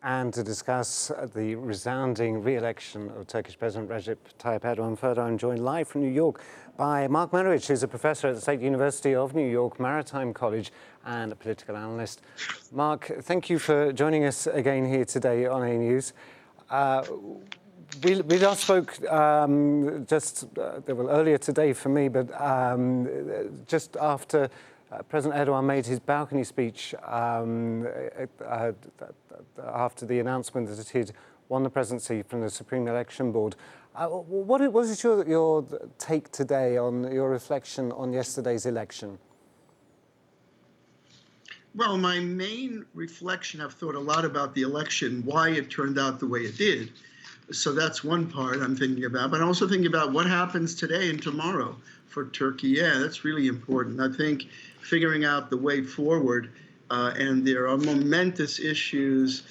and to discuss the resounding re-election of Turkish President Recep Tayyip Erdogan. Further, I'm joined live from New York by Mark Meirowitz, who's a professor at the State University of New York, Maritime College, and a political analyst. Mark, thank you for joining us again here today on A News. We last spoke earlier today for me, but just after President Erdogan made his balcony speech after the announcement that he'd won the presidency from the Supreme Election Board. What is your take today on your reflection on yesterday's election? Well, my main reflection, I've thought a lot about the election, why it turned out the way it did. So that's one part I'm thinking about, but I'm also thinking about what happens today and tomorrow for Turkey. Yeah, that's really important. I think figuring out the way forward, and there are momentous issues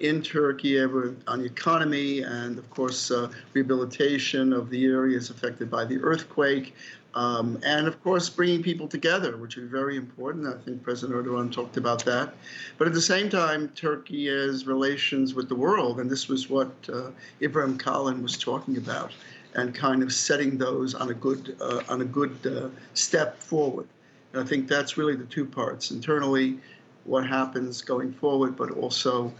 in Turkey on the economy and, of course, rehabilitation of the areas affected by the earthquake, and, of course, bringing people together, which is very important. I think President Erdogan talked about that. But at the same time, Turkey has relations with the world, and this was what Ibrahim Kalin was talking about, and kind of setting those on a good step forward. And I think that's really the two parts: internally, what happens going forward, but also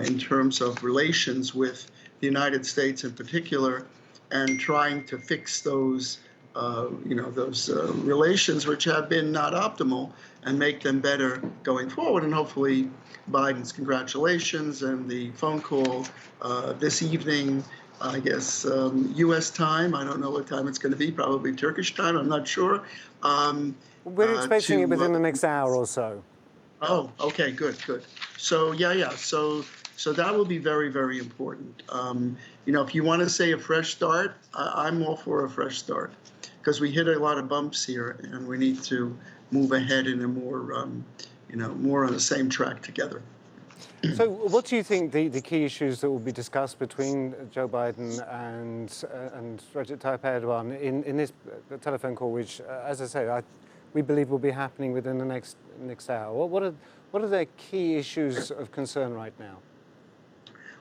in terms of relations with the United States in particular, and trying to fix those relations which have been not optimal and make them better going forward. And hopefully Biden's congratulations and the phone call this evening, I guess, U.S. time. I don't know what time it's going to be, probably Turkish time. I'm not sure. We're expecting it within the next hour or so. Oh, okay, good. So, yeah. So that will be very, very important. If you want to say a fresh start, I'm all for a fresh start, because we hit a lot of bumps here, and we need to move ahead in a more, more on the same track together. So what do you think the key issues that will be discussed between Joe Biden and Recep Tayyip Erdogan in this telephone call, which, as I say, we believe will be happening within the next hour? What are their key issues of concern right now?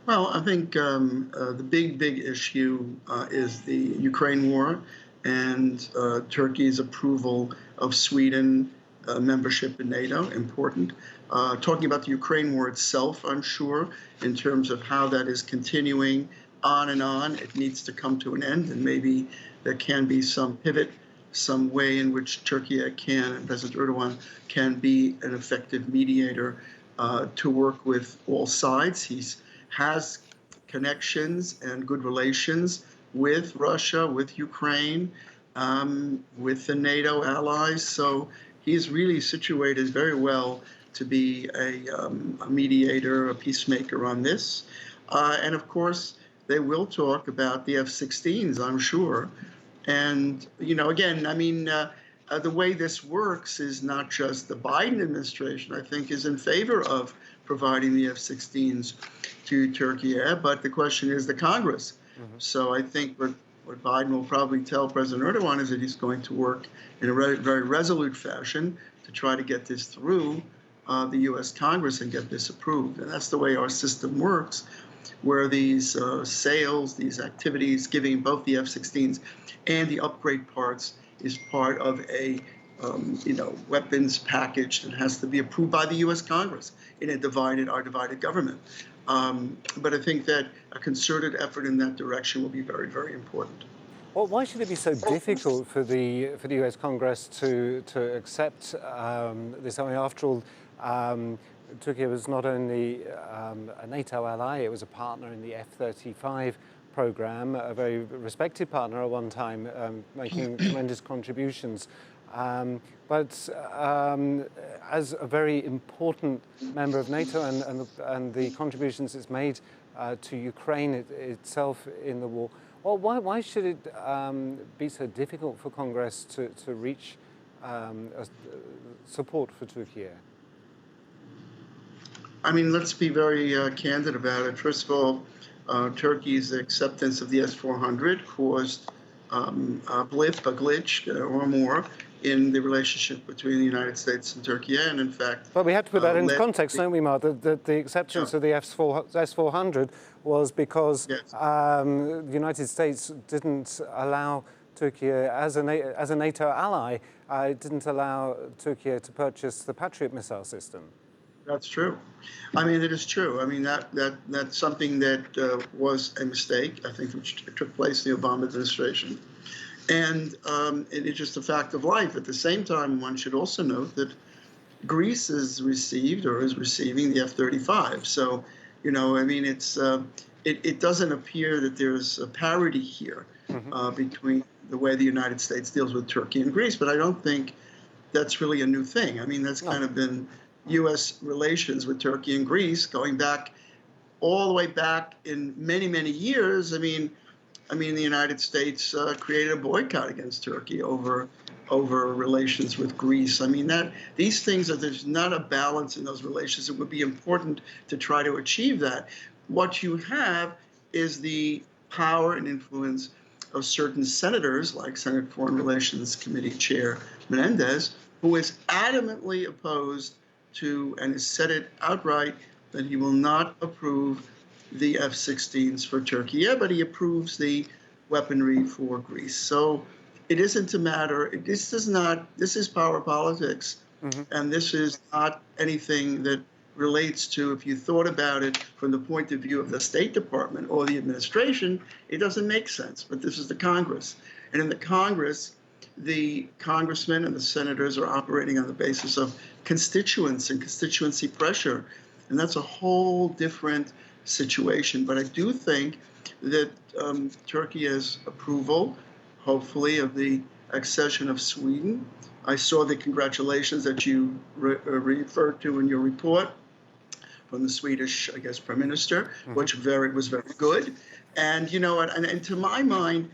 Well, I think the big issue is the Ukraine war and Turkey's approval of Sweden membership in NATO, important. Talking about the Ukraine war itself, I'm sure, in terms of how that is continuing on and on, it needs to come to an end, and maybe there can be some pivot, some way in which Turkey and President Erdogan can be an effective mediator to work with all sides. He has connections and good relations with Russia, with Ukraine, with the NATO allies. So he's really situated very well to be a mediator, a peacemaker on this. And of course, they will talk about the F-16s, I'm sure. And, again, the way this works is not just the Biden administration, I think, is in favor of providing the F-16s to Turkey, but the question is the Congress. Mm-hmm. So I think what Biden will probably tell President Erdogan is that he's going to work in a very resolute fashion to try to get this through the U.S. Congress and get this approved. And that's the way our system works, where these sales, these activities, giving both the F-16s and the upgrade parts is part of a weapons package that has to be approved by the U.S. Congress in our divided government. But I think that a concerted effort in that direction will be very, very important. Well, why should it be so difficult for the U.S. Congress to accept this? I mean, after all, Turkey was not only a NATO ally, it was a partner in the F-35 program, a very respected partner at one time, making tremendous contributions. But as a very important member of NATO and the contributions it's made to Ukraine itself in the war, well, why should it be so difficult for Congress to reach support for Turkey? I mean, let's be very candid about it. First of all, Turkey's acceptance of the S-400 caused a blip, a glitch, or more in the relationship between the United States and Turkey, and in fact, But we have to put that into led context, don't we, Mark? The acceptance of the S-400 was because yes. the United States didn't allow Turkey, as a NATO ally, didn't allow Turkey to purchase the Patriot missile system. That's true. I mean, it is true. I mean, that's something that was a mistake, I think, which took place in the Obama administration. And it is just a fact of life. At the same time, one should also note that Greece has received or is receiving the F-35. So, you know, I mean, it doesn't appear that there's a parity here between the way the United States deals with Turkey and Greece. But I don't think that's really a new thing. I mean, that's kind of been U.S. relations with Turkey and Greece going back all the way back in many, many years. I mean, the United States created a boycott against Turkey over relations with Greece. I mean, these things there's not a balance in those relations. It would be important to try to achieve that. What you have is the power and influence of certain senators, like Senate Foreign Relations Committee Chair Menendez, who is adamantly opposed to and has said it outright that he will not approve the F-16s for Turkey. Yeah, but he approves the weaponry for Greece. So it isn't a matter, this is power politics, and this is not anything that relates to, if you thought about it from the point of view of the State Department or the administration, it doesn't make sense. But this is the Congress. And in the Congress, the congressmen and the senators are operating on the basis of constituents and constituency pressure. And that's a whole different situation. But I do think that Turkey has approval, hopefully, of the accession of Sweden. I saw the congratulations that you referred to in your report from the Swedish, I guess, Prime Minister, which was very good. And, you know, and to my mind,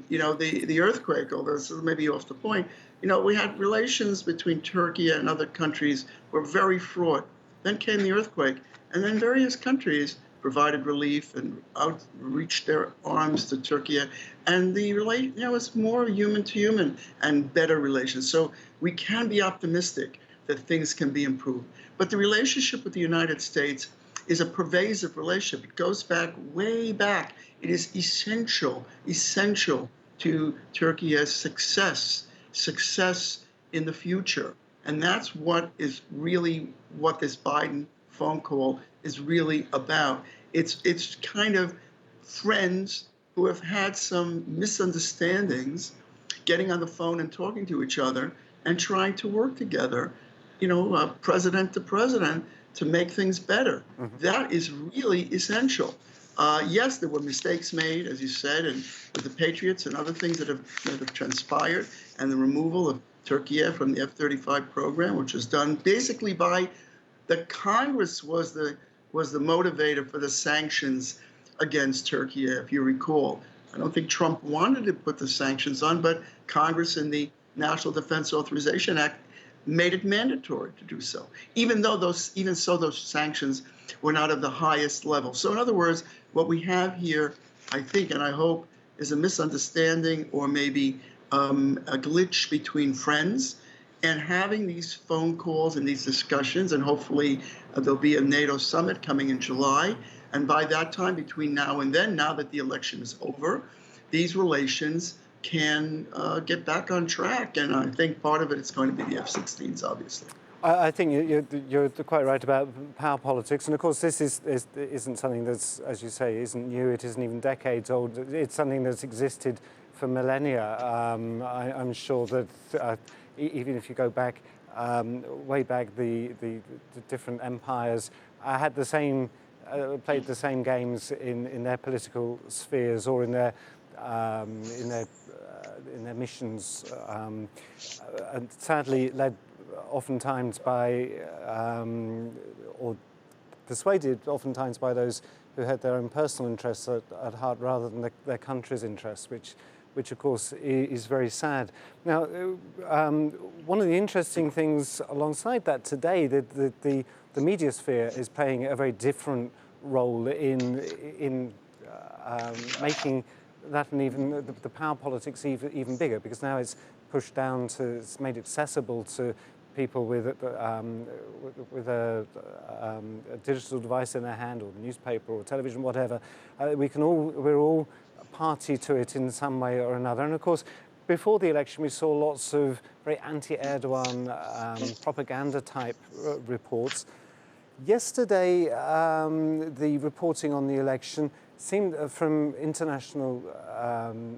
you know, the earthquake, although this is maybe off the point, you know, we had relations between Turkey and other countries were very fraught. Then came the earthquake, and then various countries provided relief and outreached their arms to Turkey, and the relation, you know, it's more human to human and better relations. So we can be optimistic that things can be improved. But the relationship with the United States is a pervasive relationship. It goes back, way back. It is essential to Turkey's success in the future. And that's what is really what this Biden phone call is really about. It's kind of friends who have had some misunderstandings getting on the phone and talking to each other and trying to work together, you know, president to president, to make things better. That is really essential. Yes, there were mistakes made, as you said, and with the Patriots and other things that have transpired, and the removal of Turkey from the F-35 program, which was done basically by the Congress was the motivator for the sanctions against Turkey, if you recall. I don't think Trump wanted to put the sanctions on, but Congress in the National Defense Authorization Act made it mandatory to do so, even those sanctions were not of the highest level. So in other words, what we have here, I think, and I hope, is a misunderstanding or maybe a glitch between friends, and having these phone calls and these discussions, and hopefully there'll be a NATO summit coming in July. And by that time, between now and then, now that the election is over, these relations can get back on track. And I think part of it is going to be the F-16s, obviously. I think you're quite right about power politics. And of course, this isn't something that's, as you say, isn't new. It isn't even decades old. It's something that's existed for millennia. I'm sure that even if you go back, way back, the different empires had the same, played the same games in their political spheres or in their missions, and sadly led oftentimes by, or persuaded oftentimes by those who had their own personal interests at heart rather than their country's interests, which of course is very sad. Now, one of the interesting things alongside that today, the media sphere is playing a very different role in making and even the power politics even bigger, because now it's pushed down to, it's made accessible to people with a digital device in their hand, or newspaper or television, whatever. We're all party to it in some way or another. And of course, before the election, we saw lots of very anti-Erdogan propaganda-type reports. Yesterday, the reporting on the election seemed, from international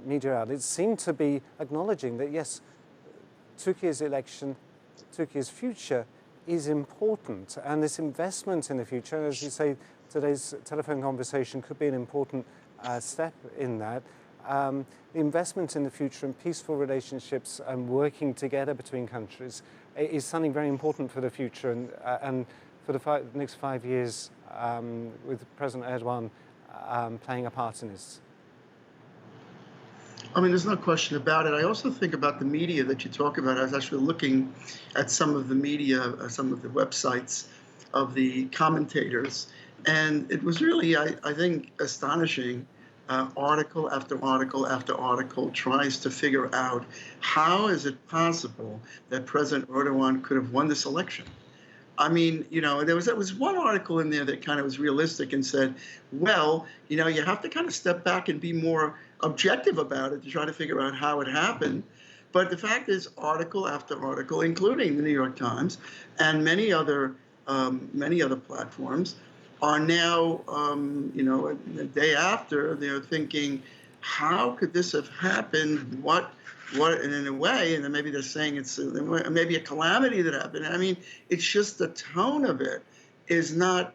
media outlets, seemed to be acknowledging that, yes, Turkey's election, Turkey's future is important. And this investment in the future, as you say, today's telephone conversation could be an important step in that. The investment in the future and peaceful relationships and working together between countries is something very important for the future, and for the next 5 years, with President Erdogan playing a part in this. I mean, there's no question about it. I also think about the media that you talk about. I was actually looking at some of the media, some of the websites of the commentators, and it was really, I think, astonishing. Article after article after article tries to figure out how is it possible that President Erdogan could have won this election. I mean, there was one article in there that kind of was realistic and said, well, you have to kind of step back and be more objective about it to try to figure out how it happened. But the fact is, article after article, including the New York Times and many other platforms, are now, the day after, they're thinking, how could this have happened? What, and in a way, and then maybe they're saying it's maybe a calamity that happened. I mean, it's just the tone of it is not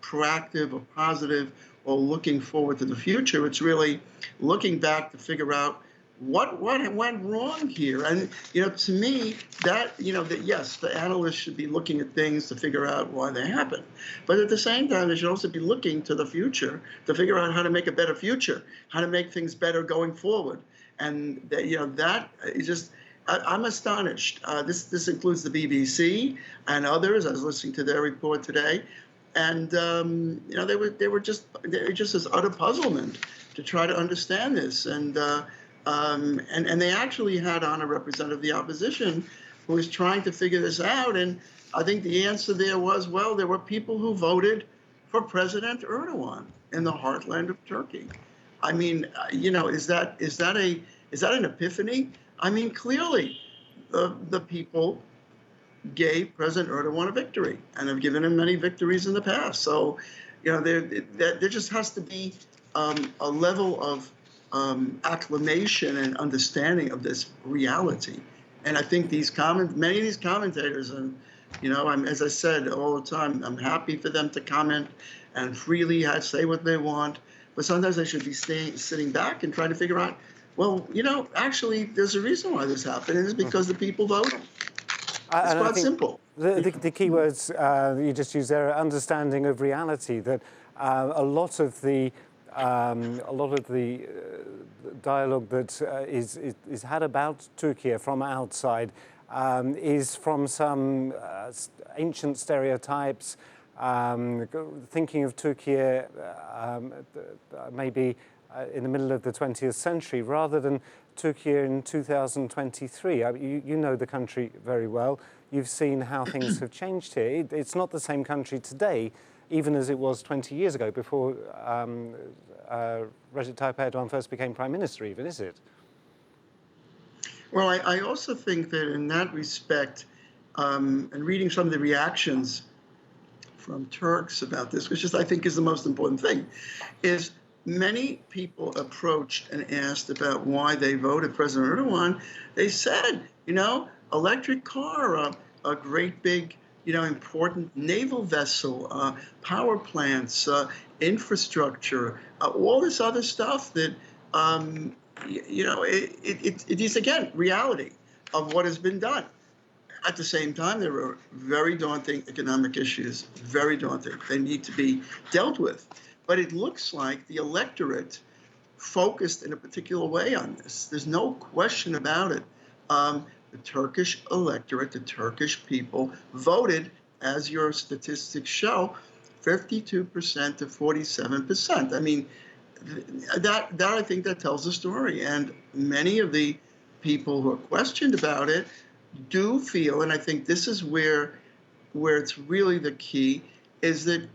proactive or positive or looking forward to the future. It's really looking back to figure out what went wrong here. And, to me, that yes, the analysts should be looking at things to figure out why they happen. But at the same time, they should also be looking to the future to figure out how to make a better future, how to make things better going forward. And, that is just, I'm astonished. This includes the BBC and others. I was listening to their report today. And, they were just this utter puzzlement to try to understand this. And they actually had on a representative of the opposition who was trying to figure this out. And I think the answer there was, well, there were people who voted for President Erdogan in the heartland of Turkey. I mean, is that an epiphany? I mean, clearly, the people gave President Erdogan a victory and have given him many victories in the past. So, there just has to be a level of acclamation and understanding of this reality. And I think many of these commentators, and as I said all the time, I'm happy for them to comment and freely say what they want. But sometimes they should be sitting back and trying to figure out, well, actually, there's a reason why this happened, and it's because the people voted. It's quite simple. The key words you just used there are understanding of reality. That a lot of the dialogue that is had about Turkey from outside is from some ancient stereotypes. Thinking of Turkey maybe in the middle of the 20th century, rather than Turkey in 2023. You know the country very well. You've seen how things have changed here. It's not the same country today, even as it was 20 years ago, before Recep Tayyip Erdogan first became Prime Minister, even, is it? Well, I also think that in that respect, and reading some of the reactions from Turks about this, which I think is the most important thing, is many people approached and asked about why they voted President Erdogan. They said, electric car, a great big, important naval vessel, power plants, infrastructure, all this other stuff that, it is, again, reality of what has been done. At the same time, there are very daunting economic issues, very daunting. They need to be dealt with. But it looks like the electorate focused in a particular way on this. There's no question about it. The Turkish electorate, the Turkish people voted, as your statistics show, 52% to 47%. I mean, that I think that tells the story. And many of the people who are questioned about it do feel, and I think this is where it's really the key, is that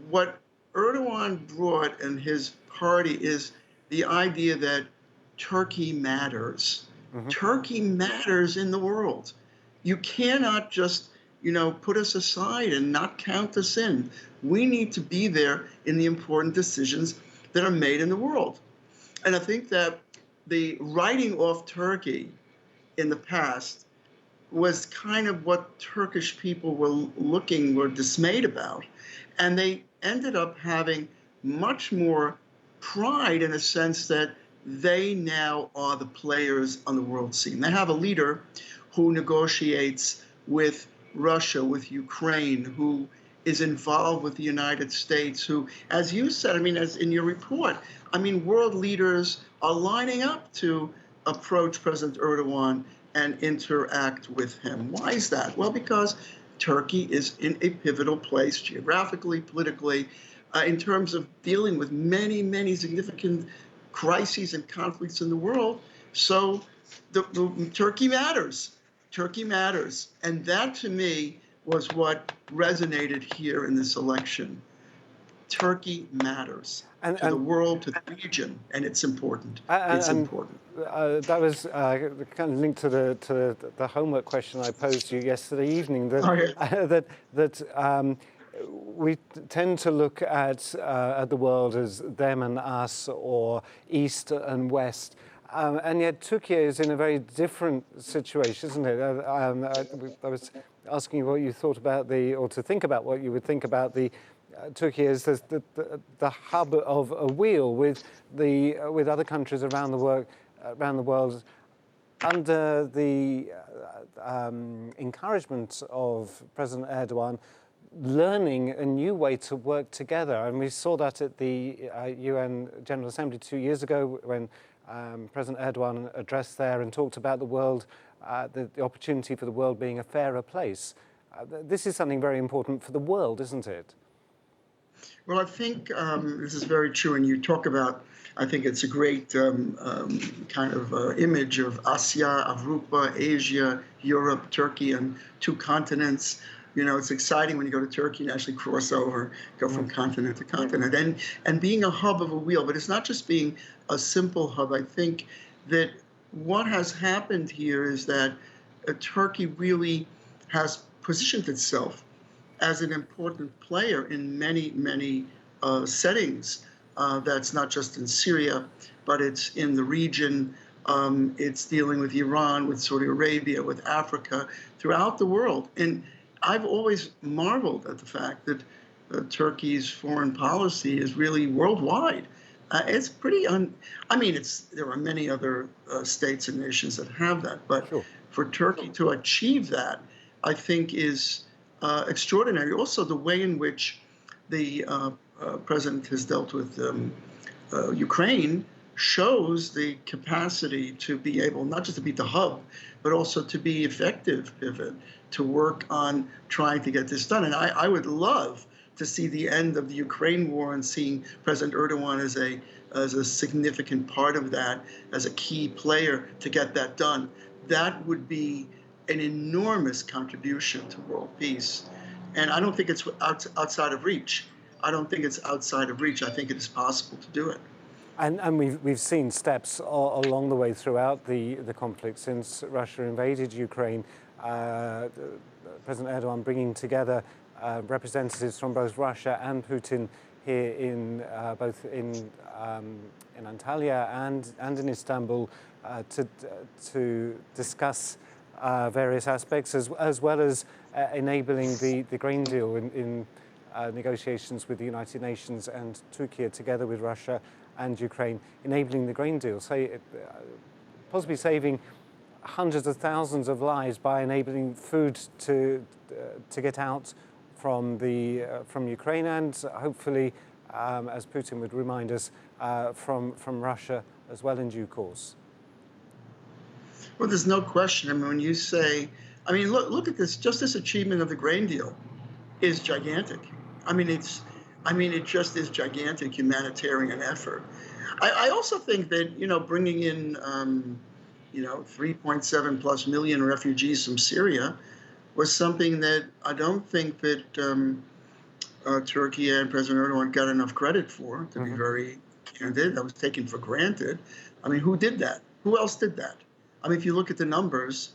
what Erdogan brought and his party is the idea that Turkey matters. Mm-hmm. Turkey matters in the world. You cannot just, put us aside and not count us in. We need to be there in the important decisions that are made in the world. And I think that the writing off Turkey in the past was kind of what Turkish people were dismayed about. And they ended up having much more pride in a sense that they now are the players on the world scene. They have a leader who negotiates with Russia, with Ukraine, who is involved with the United States, who, as you said, as in your report, world leaders are lining up to approach President Erdogan and interact with him. Why is that? Well, because Turkey is in a pivotal place geographically, politically, in terms of dealing with many, many significant crises and conflicts in the world. So the Turkey matters. Turkey matters. And that, to me, was what resonated here in this election. Turkey matters to the world, to the region, and it's important. It's important. That was kind of linked to the homework question I posed you yesterday evening. That we tend to look at the world as them and us, or East and West. And yet Turkey is in a very different situation, isn't it? I was asking you what you thought about or to think about what you would think about Turkey is the hub of a wheel with other countries around the world, under the encouragement of President Erdogan, learning a new way to work together. And we saw that at the UN General Assembly 2 years ago when President Erdogan addressed there and talked about the world, the opportunity for the world being a fairer place. This is something very important for the world, isn't it? Well, I think this is very true. And you talk about, I think it's a great kind of image of Asia, Avrupa, Asia, Europe, Turkey, and two continents. It's exciting when you go to Turkey and actually cross over, go from continent to continent, and being a hub of a wheel. But it's not just being a simple hub. I think that what has happened here is that Turkey really has positioned itself as an important player in many, many settings. That's not just in Syria, but it's in the region. It's dealing with Iran, with Saudi Arabia, with Africa, throughout the world. And I've always marveled at the fact that Turkey's foreign policy is really worldwide. It's pretty there are many other states and nations that have that, but sure, for Turkey to achieve that, I think is extraordinary. Also, the way in which the president has dealt with Ukraine shows the capacity to be able not just to be the hub, but also to be effective pivot, to work on trying to get this done. And I would love to see the end of the Ukraine war and seeing President Erdogan as a significant part of that, as a key player to get that done. That would be an enormous contribution to world peace. And I don't think it's outside of reach. I don't think it's outside of reach. I think it is possible to do it. And we've seen steps along the way throughout the conflict since Russia invaded Ukraine. President Erdogan bringing together representatives from both Russia and Putin here in both in Antalya and in Istanbul to discuss various aspects, as well as enabling the grain deal in negotiations with the United Nations and Turkey together with Russia and Ukraine, enabling the grain deal, possibly saving hundreds of thousands of lives by enabling food to get out from Ukraine and hopefully, as Putin would remind us, from Russia as well in due course. Well, there's no question. When you say, look at this. Just this achievement of the grain deal is gigantic. I mean, it just is gigantic humanitarian effort. I also think that, bringing in, 3.7 plus million refugees from Syria was something that I don't think that Turkey and President Erdogan got enough credit for, to be Hmm. very candid. That was taken for granted. I mean, who did that? Who else did that? I mean, if you look at the numbers,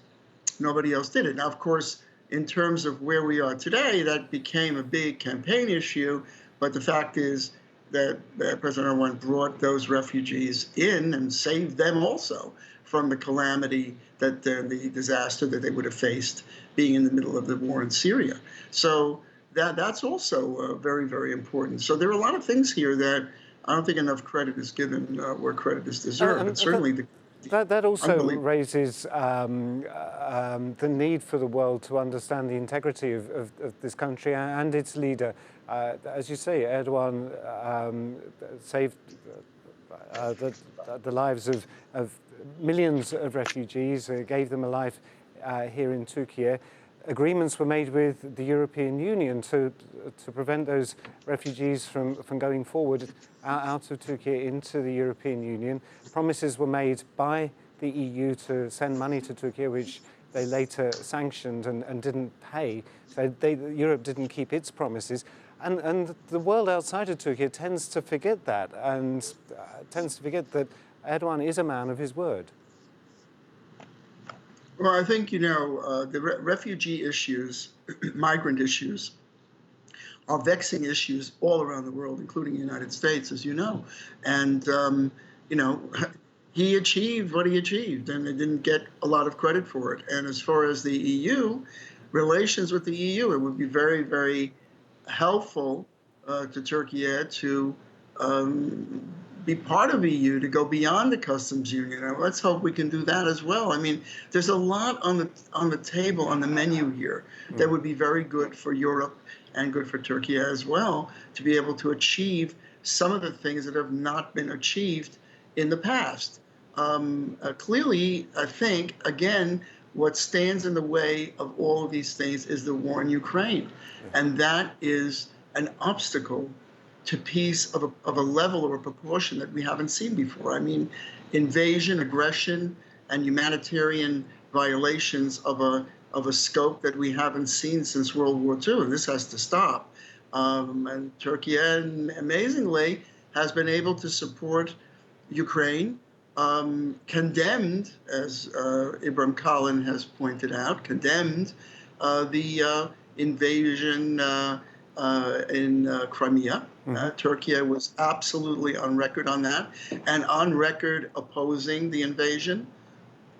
nobody else did it. Now, of course, in terms of where we are today, that became a big campaign issue. But the fact is that President Erdogan brought those refugees in and saved them also from the calamity, that the disaster that they would have faced being in the middle of the war in Syria. So that's also very, very important. So there are a lot of things here that I don't think enough credit is given where credit is deserved. But And certainly that also unbelievable. raises the need for the world to understand the integrity of this country and its leader. As you say, Erdogan saved the lives of millions of refugees, gave them a life here in Turkey. Agreements were made with the European Union to prevent those refugees from going forward out of Turkey into the European Union. Promises were made by the EU to send money to Turkey, which they later sanctioned and didn't pay. So Europe didn't keep its promises. And the world outside of Turkey tends to forget that, and tends to forget that Erdogan is a man of his word. Well, I think, the refugee issues, migrant issues, are vexing issues all around the world, including the United States, as you know. And, you know, he achieved what he achieved, and they didn't get a lot of credit for it. And as far as the EU, relations with the EU, it would be very, very helpful to Turkey to um, be part of EU, to go beyond the customs union. And let's hope we can do that as well. I mean, there's a lot on the table, on the menu here, that would be very good for Europe and good for Turkey as well, to be able to achieve some of the things that have not been achieved in the past. Clearly, I think, again, what stands in the way of all of these things is the war in Ukraine. And that is an obstacle to peace of a level or a proportion that we haven't seen before. I mean, invasion, aggression, and humanitarian violations of a scope that we haven't seen since World War II, and this has to stop. And Turkey, amazingly, has been able to support Ukraine, condemned, as Ibrahim Kalin has pointed out, condemned the invasion in Crimea. Turkey was absolutely on record on that, and on record opposing the invasion,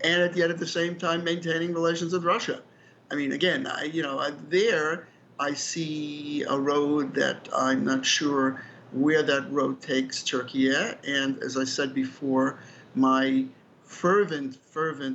and yet at the same time maintaining relations with Russia. I mean, again, there I see a road that I'm not sure where that road takes Turkey. And as I said before, my fervent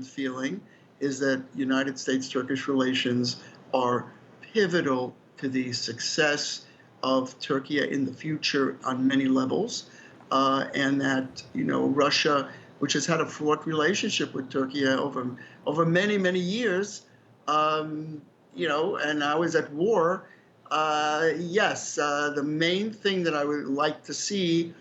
feeling is that United States-Turkish relations are pivotal to the success of Turkey in the future on many levels, and that Russia, which has had a fraught relationship with Turkey over many years, and now is at war. Yes, the main thing that I would like to see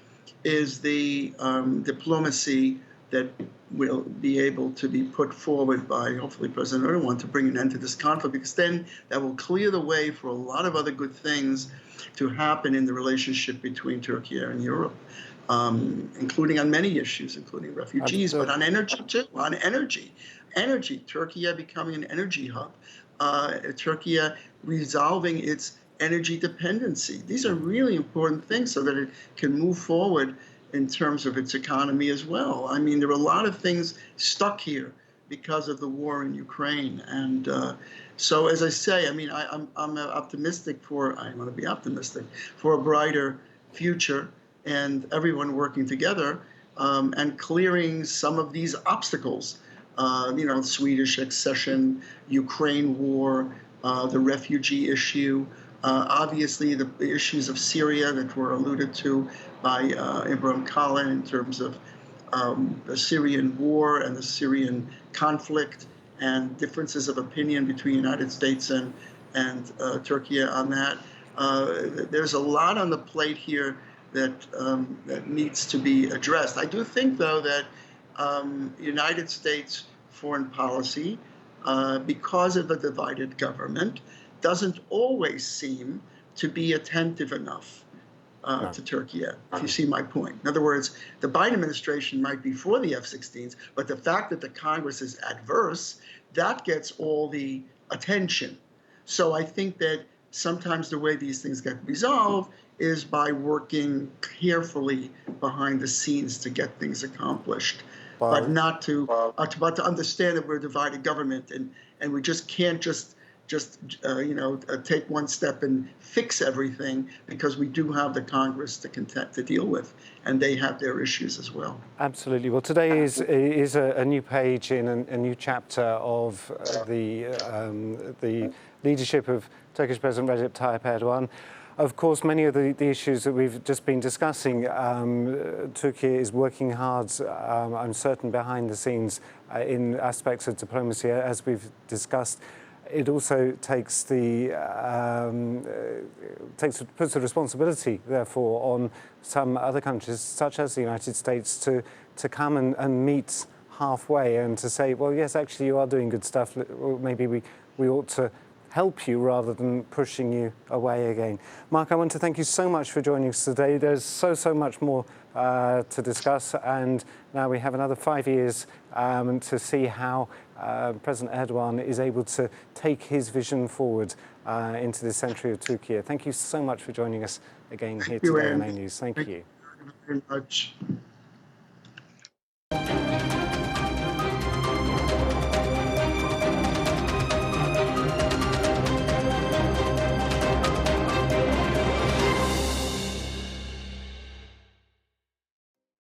is the diplomacy that will be able to be put forward by, hopefully, President Erdogan to bring an end to this conflict, because then that will clear the way for a lot of other good things to happen in the relationship between Turkey and Europe, including on many issues, including refugees, but on energy too, on energy. Turkey becoming an energy hub, Turkey resolving its energy dependency. These are really important things so that it can move forward in terms of its economy as well. I mean, there are a lot of things stuck here because of the war in Ukraine. And so, as I say, I mean, I'm optimistic I want to be optimistic for a brighter future, and everyone working together and clearing some of these obstacles. Swedish accession, Ukraine war, the refugee issue, obviously the issues of Syria that were alluded to by Ibrahim Kalin in terms of the Syrian war and the Syrian conflict, and differences of opinion between the United States and Turkey on that. there's a lot on the plate here that needs to be addressed. I do think, though, that United States foreign policy, because of a divided government, doesn't always seem to be attentive enough to Turkey yet, if you see my point. In other words, the Biden administration might be for the F-16s, but the fact that the Congress is adverse, that gets all the attention. So I think that sometimes the way these things get resolved is by working carefully behind the scenes to get things accomplished, but not to, but to understand that we're a divided government, and we just can't take one step and fix everything, because we do have the Congress to deal with, and they have their issues as well. Absolutely. Well, today is a new page in a new chapter of the leadership of Turkish President Recep Tayyip Erdogan. Of course, many of the issues that we've just been discussing, Turkey is working hard, I'm certain, behind the scenes in aspects of diplomacy, as we've discussed. It also takes puts the responsibility, therefore, on some other countries, such as the United States, to come and meet halfway and to say, well, yes, actually, you are doing good stuff. Maybe we ought to help you rather than pushing you away again. Mark, I want to thank you so much for joining us today. There's so much more to discuss, and now we have another 5 years to see how President Erdogan is able to take his vision forward into the century of Turkey. Thank you so much for joining us again here today on A News. Thank you. Thank you very much.